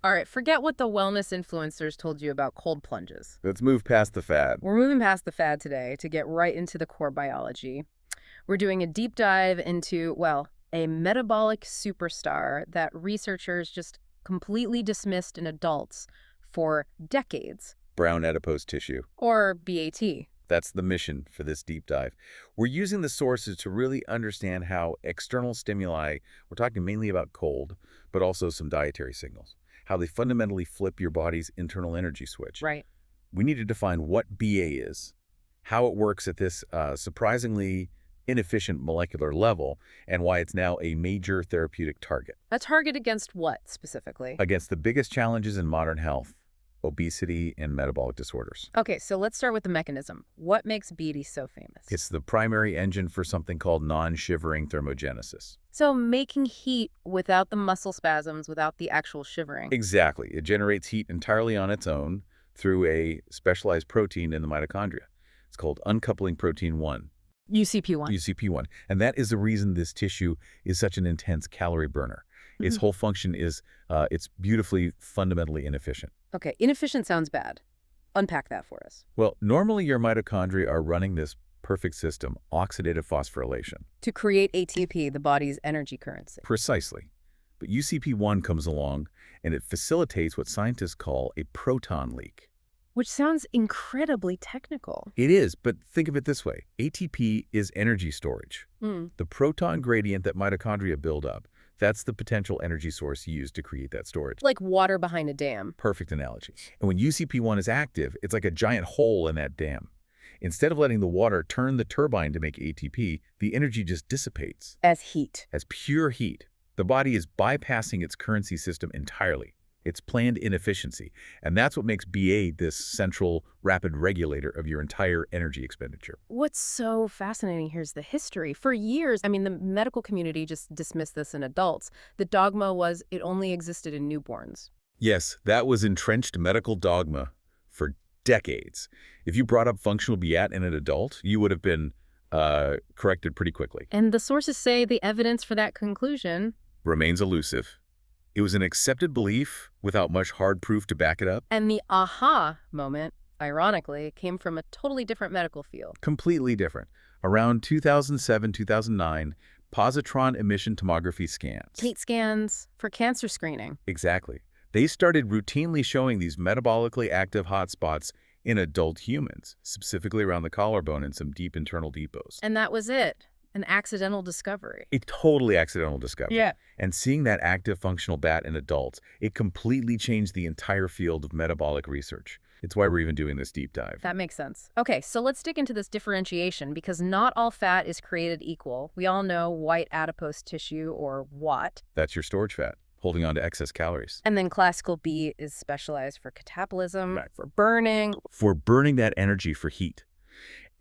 All right, forget what the wellness influencers told you about cold plunges. Let's move past the fad. We're moving past the fad today to get right into the core biology. We're doing a deep dive into, well, a metabolic superstar that researchers just completely dismissed in adults for decades. Brown adipose tissue. Or BAT. That's the mission for this deep dive. We're using the sources to really understand how external stimuli, we're talking mainly about cold, but also some dietary signals, how they fundamentally flip your body's internal energy switch. Right. We need to define what BA is, how it works at this surprisingly inefficient molecular level, and why it's now a major therapeutic target. A target against what, specifically? Against the biggest challenges in modern health, obesity and metabolic disorders. Okay, so let's start with the mechanism. What makes BAT so famous? It's the primary engine for something called non-shivering thermogenesis. So making heat without the muscle spasms, without the actual shivering. Exactly. It generates heat entirely on its own through a specialized protein in the mitochondria. It's called uncoupling protein 1. UCP1. UCP1. And that is the reason this tissue is such an intense calorie burner. Its whole function is it's beautifully, fundamentally inefficient. Okay, inefficient sounds bad. Unpack that for us. Well, normally your mitochondria are running this perfect system, oxidative phosphorylation. To create ATP, the body's energy currency. Precisely. But UCP1 comes along, and it facilitates what scientists call a proton leak. Which sounds incredibly technical. It is, but think of it this way. ATP is energy storage. The proton gradient that mitochondria build up, that's the potential energy source used to create that storage. Like water behind a dam. Perfect analogy. And when UCP1 is active, it's like a giant hole in that dam. Instead of letting the water turn the turbine to make ATP, the energy just dissipates. As heat. As pure heat. The body is bypassing its currency system entirely. It's planned inefficiency. And that's what makes BA this central, rapid regulator of your entire energy expenditure. What's so fascinating here is the history. For years, the medical community just dismissed this in adults. The dogma was it only existed in newborns. Yes, that was entrenched medical dogma for decades. If you brought up functional BAT in an adult, you would have been corrected pretty quickly. And the sources say the evidence for that conclusion remains elusive. It was an accepted belief without much hard proof to back it up. And the aha moment, ironically, came from a totally different medical field. Completely different. Around 2007, 2009, positron emission tomography scans. CAT scans for cancer screening. Exactly. They started routinely showing these metabolically active hotspots in adult humans, specifically around the collarbone and some deep internal depots. And that was it. An accidental discovery. A totally accidental discovery. Yeah. And seeing that active functional BAT in adults, it completely changed the entire field of metabolic research. It's why we're even doing this deep dive. That makes sense. Okay, so let's dig into this differentiation because not all fat is created equal. We all know white adipose tissue, or WAT. That's your storage fat, holding on to excess calories. And then classical B is specialized for catabolism, right, for burning. For burning that energy for heat.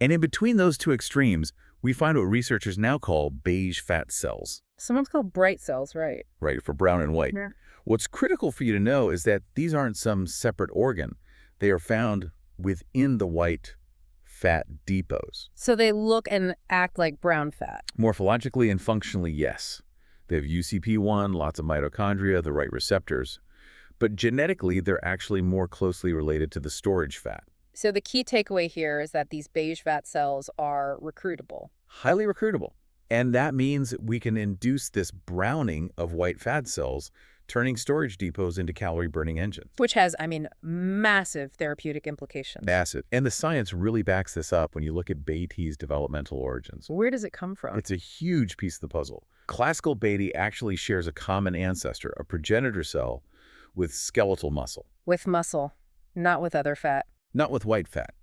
And in between those two extremes, we find what researchers now call beige fat cells. Sometimes called bright cells, right? Right, for brown and white. Yeah. What's critical for you to know is that these aren't some separate organ. They are found within the white fat depots. So they look and act like brown fat. Morphologically and functionally, yes. They have UCP1, lots of mitochondria, the right receptors. But genetically, they're actually more closely related to the storage fat. So the key takeaway here is that these beige fat cells are recruitable. Highly recruitable. And that means we can induce this browning of white fat cells, turning storage depots into calorie-burning engines. Which has, massive therapeutic implications. Massive. And the science really backs this up when you look at BAT's developmental origins. Where does it come from? It's a huge piece of the puzzle. Classical BAT actually shares a common ancestor, a progenitor cell, with skeletal muscle. With muscle, not with other fat. Not with white fat.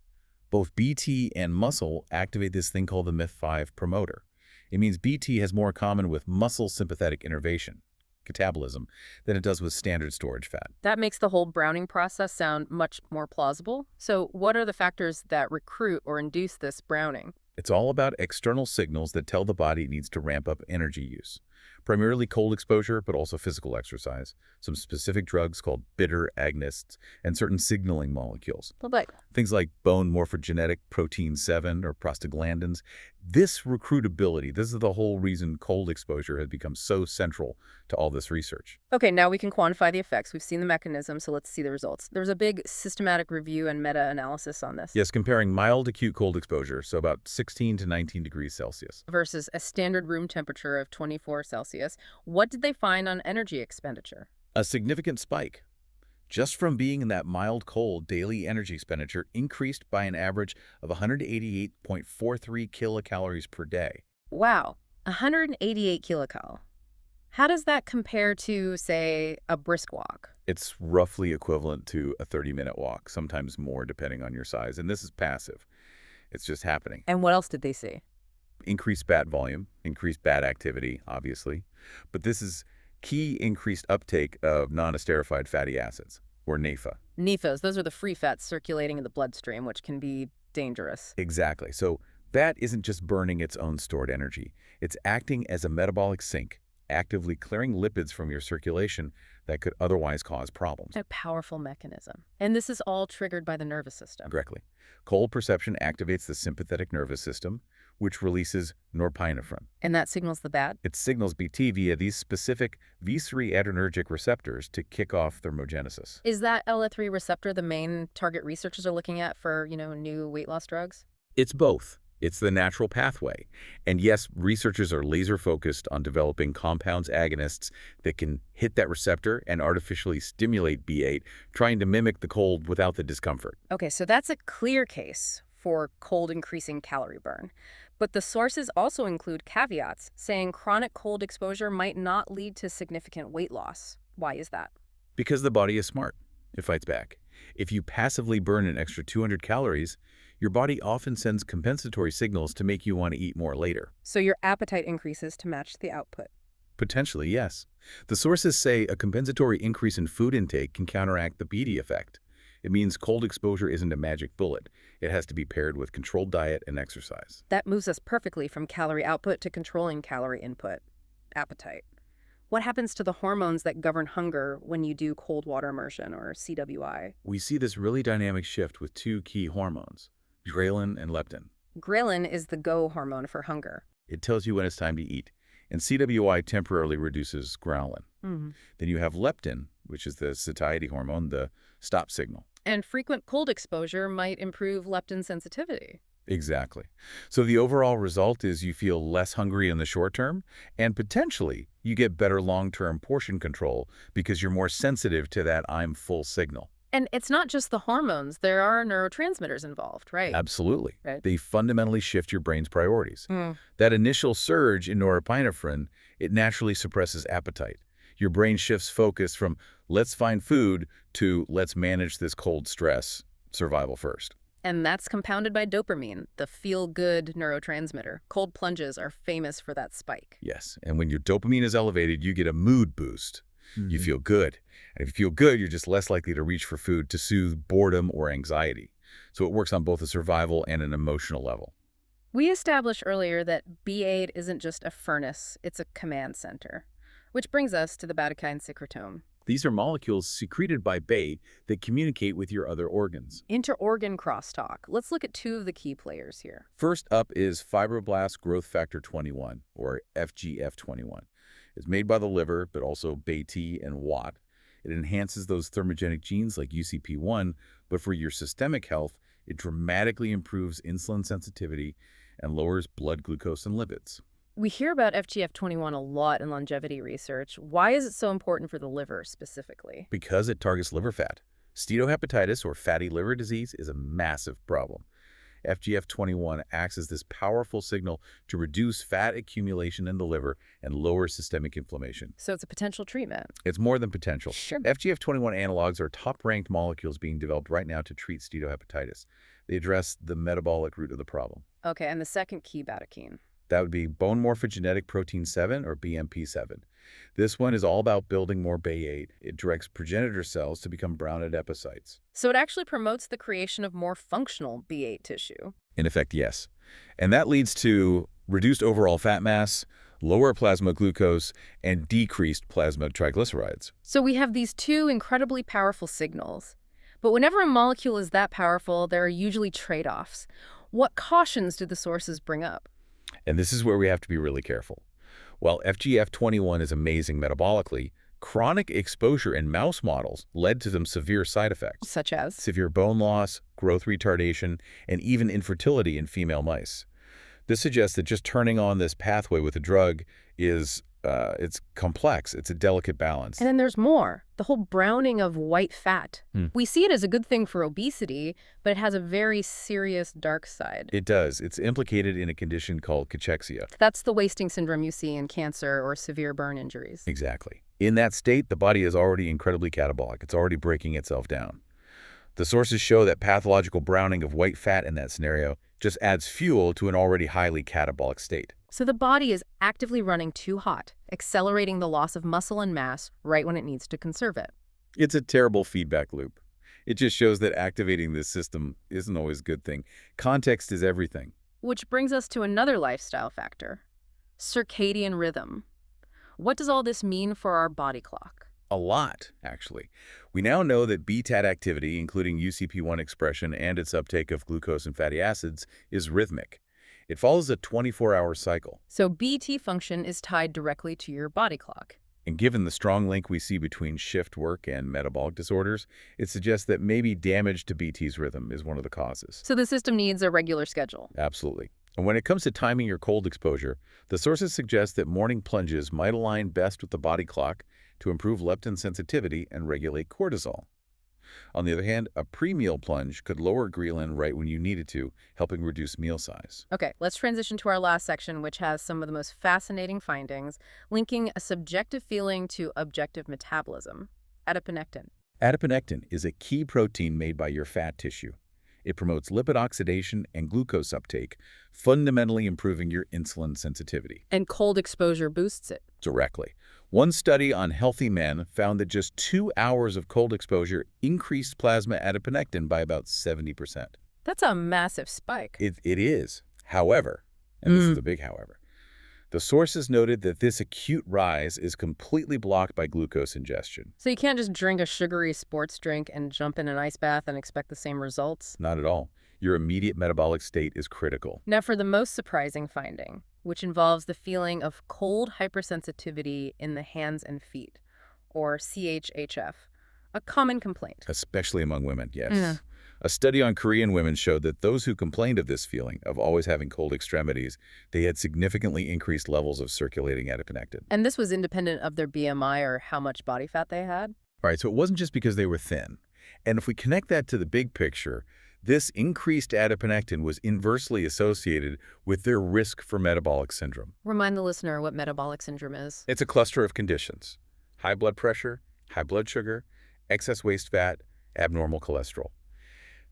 Both BT and muscle activate this thing called the MYF5 promoter. It means BT has more in common with muscle sympathetic innervation, catabolism, than it does with standard storage fat. That makes the whole browning process sound much more plausible. So what are the factors that recruit or induce this browning? It's all about external signals that tell the body it needs to ramp up energy use. Primarily cold exposure, but also physical exercise, some specific drugs called bitter agonists, and certain signaling molecules. Like Things like bone morphogenetic protein 7 or prostaglandins. This recruitability, this is the whole reason cold exposure has become so central to all this research. Okay, now we can quantify the effects. We've seen the mechanism, so let's see the results. There was a big systematic review and meta-analysis on this Yes, comparing mild acute cold exposure, so about 16 to 19 degrees Celsius. versus a standard room temperature of 24 Celsius. What did they find on energy expenditure? A significant spike. Just from being in that mild cold, daily energy expenditure increased by an average of 188.43 kilocalories per day. Wow, 188 kilocal. How does that compare to, say, a brisk walk? It's roughly equivalent to a 30-minute walk, sometimes more depending on your size. And this is passive. It's just happening. And what else did they see? Increased bat volume, increased bat activity, obviously. But this is key increased uptake of non-esterified fatty acids, or NAFA. NEFAs, those are the free fats circulating in the bloodstream, which can be dangerous. Exactly. So fat isn't just burning its own stored energy. It's acting as a metabolic sink, actively clearing lipids from your circulation that could otherwise cause problems. A powerful mechanism. And this is all triggered by the nervous system. Directly. Cold perception activates the sympathetic nervous system, which releases norepinephrine. And that signals the bad? It signals BT via these specific V3 adrenergic receptors to kick off thermogenesis. Is that LA3 receptor the main target researchers are looking at for, new weight loss drugs? It's both. It's the natural pathway. And yes, researchers are laser focused on developing compounds agonists that can hit that receptor and artificially stimulate B8, trying to mimic the cold without the discomfort. Okay, so that's a clear case for cold increasing calorie burn. But the sources also include caveats saying chronic cold exposure might not lead to significant weight loss. Why is that? Because the body is smart. It fights back. If you passively burn an extra 200 calories, your body often sends compensatory signals to make you want to eat more later. So your appetite increases to match the output. Potentially, yes. The sources say a compensatory increase in food intake can counteract the BD effect. It means cold exposure isn't a magic bullet. It has to be paired with controlled diet and exercise. That moves us perfectly from calorie output to controlling calorie input, appetite. What happens to the hormones that govern hunger when you do cold water immersion or CWI? We see this really dynamic shift with two key hormones, ghrelin and leptin. Ghrelin is the go hormone for hunger. It tells you when it's time to eat, and CWI temporarily reduces ghrelin. Then you have leptin, which is the satiety hormone, the stop signal. And frequent cold exposure might improve leptin sensitivity. Exactly. So the overall result is you feel less hungry in the short term, and potentially you get better long-term portion control because you're more sensitive to that I'm full signal. And it's not just the hormones. There are neurotransmitters involved, right? Absolutely. Right. They fundamentally shift your brain's priorities. Mm. That initial surge in norepinephrine, it naturally suppresses appetite. Your brain shifts focus from let's find food to let's manage this cold stress, survival first. And that's compounded by dopamine, the feel-good neurotransmitter. Cold plunges are famous for that spike. Yes, and when your dopamine is elevated, you get a mood boost. You feel good. And if you feel good, you're just less likely to reach for food to soothe boredom or anxiety. So it works on both a survival and an emotional level. We established earlier that B8 isn't just a furnace, it's a command center. Which brings us to the bradykinin secretome. These are molecules secreted by BAID that communicate with your other organs. Inter-organ crosstalk. Let's look at two of the key players here. First up is fibroblast growth factor 21, or FGF21. It's made by the liver, but also BAT and WAT. It enhances those thermogenic genes like UCP1, but for your systemic health, it dramatically improves insulin sensitivity and lowers blood glucose and lipids. We hear about FGF21 a lot in longevity research. Why is it so important for the liver specifically? Because it targets liver fat. Steatohepatitis, or fatty liver disease, is a massive problem. FGF21 acts as this powerful signal to reduce fat accumulation in the liver and lower systemic inflammation. So it's a potential treatment. It's more than potential. Sure. FGF21 analogs are top-ranked molecules being developed right now to treat steatohepatitis. They address the metabolic root of the problem. Okay, and the second key bradykinin. That would be bone morphogenetic protein 7, or BMP7. This one is all about building more BAID. It directs progenitor cells to become brown adipocytes. So it actually promotes the creation of more functional B8 tissue. In effect, yes. And that leads to reduced overall fat mass, lower plasma glucose, and decreased plasma triglycerides. So we have these two incredibly powerful signals. But whenever a molecule is that powerful, there are usually trade-offs. What cautions do the sources bring up? And this is where we have to be really careful. While FGF21 is amazing metabolically, chronic exposure in mouse models led to some severe side effects. Such as? Severe bone loss, growth retardation, and even infertility in female mice. This suggests that just turning on this pathway with a drug is, it's complex. It's a delicate balance. And then there's more. The whole browning of white fat. We see it as a good thing for obesity, but it has a very serious dark side. It does. It's implicated in a condition called cachexia. That's the wasting syndrome you see in cancer or severe burn injuries. Exactly. In that state, the body is already incredibly catabolic. It's already breaking itself down. The sources show that pathological browning of white fat in that scenario just adds fuel to an already highly catabolic state. So the body is actively running too hot, accelerating the loss of muscle and mass right when it needs to conserve it. It's a terrible feedback loop. It just shows that activating this system isn't always a good thing. Context is everything. Which brings us to another lifestyle factor, circadian rhythm. What does all this mean for our body clock? A lot, actually. We now know that BTAT activity, including UCP1 expression and its uptake of glucose and fatty acids, is rhythmic. It follows a 24-hour cycle. So BT function is tied directly to your body clock. And given the strong link we see between shift work and metabolic disorders, it suggests that maybe damage to BT's rhythm is one of the causes. So the system needs a regular schedule. Absolutely. And when it comes to timing your cold exposure, the sources suggest that morning plunges might align best with the body clock to improve leptin sensitivity and regulate cortisol. On the other hand, a pre-meal plunge could lower ghrelin right when you need it to, helping reduce meal size. Okay, let's transition to our last section, which has some of the most fascinating findings, linking a subjective feeling to objective metabolism. Adiponectin. Adiponectin is a key protein made by your fat tissue. It promotes lipid oxidation and glucose uptake, fundamentally improving your insulin sensitivity. And cold exposure boosts it. Directly. One study on healthy men found that just 2 hours of cold exposure increased plasma adiponectin by about 70%. That's a massive spike. It is. However, and this is the big however, the sources noted that this acute rise is completely blocked by glucose ingestion. So you can't just drink a sugary sports drink and jump in an ice bath and expect the same results? Not at all. Your immediate metabolic state is critical. Now for the most surprising finding, which involves the feeling of cold hypersensitivity in the hands and feet, or CHHF, a common complaint. Especially among women, yes. Yeah. A study on Korean women showed that those who complained of this feeling, of always having cold extremities, they had significantly increased levels of circulating adiponectin. And this was independent of their BMI or how much body fat they had? All right, so it wasn't just because they were thin. And if we connect that to the big picture, this increased adiponectin was inversely associated with their risk for metabolic syndrome. Remind the listener what metabolic syndrome is. It's a cluster of conditions: high blood pressure, high blood sugar, excess waste fat, abnormal cholesterol.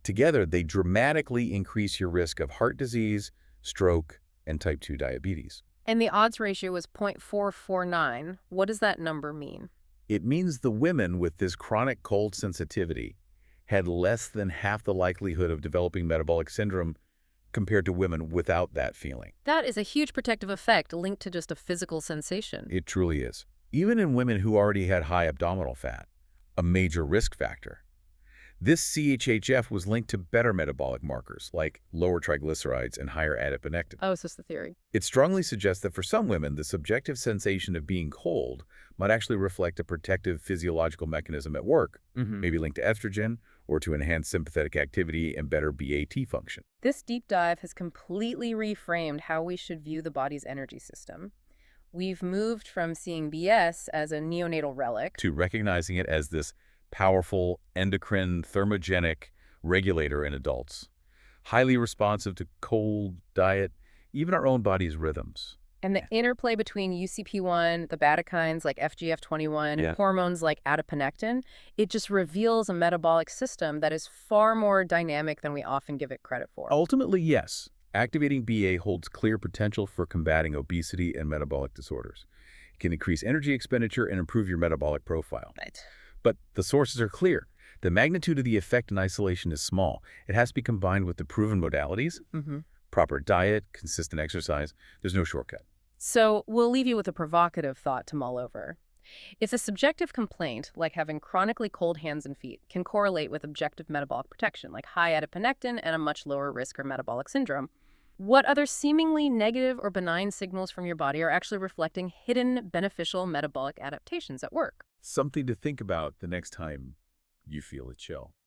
Together, they dramatically increase your risk of heart disease, stroke, and type 2 diabetes. And the odds ratio was 0.449. What does that number mean? It means the women with this chronic cold sensitivity had less than half the likelihood of developing metabolic syndrome compared to women without that feeling. That is a huge protective effect linked to just a physical sensation. It truly is. Even in women who already had high abdominal fat, a major risk factor. This CHHF was linked to better metabolic markers like lower triglycerides and higher adiponectin. Oh, so it's the theory. It strongly suggests that for some women, the subjective sensation of being cold might actually reflect a protective physiological mechanism at work, maybe linked to estrogen or to enhance sympathetic activity and better BAT function. This deep dive has completely reframed how we should view the body's energy system. We've moved from seeing BS as a neonatal relic to recognizing it as this powerful endocrine thermogenic regulator in adults, highly responsive to cold, diet, even our own body's rhythms. and the interplay between UCP1, the bradykines like FGF21, hormones like adiponectin. It just reveals a metabolic system that is far more dynamic than we often give it credit for. Ultimately, yes, activating BA holds clear potential for combating obesity and metabolic disorders. It can increase energy expenditure and improve your metabolic profile. Right. But the sources are clear. The magnitude of the effect in isolation is small. It has to be combined with the proven modalities, proper diet, consistent exercise. There's no shortcut. So we'll leave you with a provocative thought to mull over. If a subjective complaint, like having chronically cold hands and feet, can correlate with objective metabolic protection, like high adiponectin and a much lower risk for metabolic syndrome, What other seemingly negative or benign signals from your body are actually reflecting hidden beneficial metabolic adaptations at work? Something to think about the next time you feel a chill.